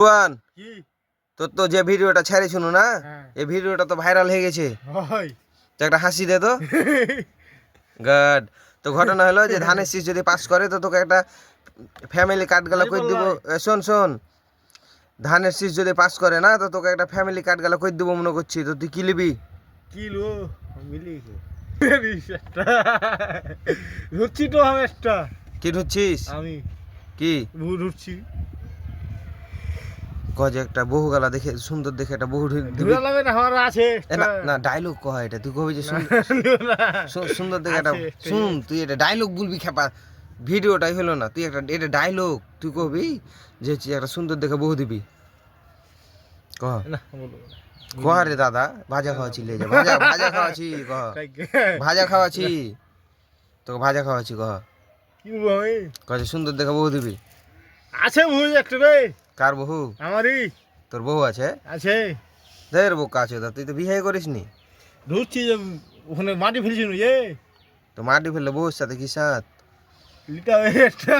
One কি তোর তো যে ভিডিওটা ছেড়েছিল না হ্যাঁ। এই ভিডিওটা তো ভাইরাল হয়ে গেছে। হয় তো একটা হাসি দে তো। গুড। তো ঘটনা হলো যে ধানের শীষ যদি পাস করে তো তোকে একটা ফ্যামিলি কার্ড গেলা কই দিব। শোন শোন, ধানের শীষ যদি পাস করে না তো তোকে একটা ফ্যামিলি কার্ড গেলা কই দিব মনে করছি। তো তুই কি নিবি? কি লো মিলি ধরছি তো আমি একটা কি ঢুকছিস? আমি কি ধরছি কয় যে একটা বহু গলা দেখে সুন্দর দেখে একটা বহু দিবি। ধুরা লাগবে না আমার আছে না না ডায়লগ কহ, এটা তুই কবি যে সুন্দর দেখে একটা শুন, তুই এটা ডায়লগ বলবি খেপা। ভিডিওটাই হলো না, তুই একটা এটা ডায়লগ তুই কবি যে একটা সুন্দর দেখে বহু দিবি। কহ না বলো কহ রে দাদা, ভাজা খাওয়াছি লে যা, ভাজা ভাজা খাওয়াছি কহ, ভাজা খাওয়াছি তোকে, ভাজা খাওয়াছি কহ। কি বলবো আমি কহ যে সুন্দর দেখে বহু দিবি। আছে বুঝ একটা রে কার বহু? আমারই তোর বহু আছে? আছে দের বোকা আছে দা, তুই তো বিয়ে করিস নি। ধরছি যে ওখানে মাটি ফেলছি না তো মাটি ফেললে বহুর সাথে কি সাথ? লিটা একটা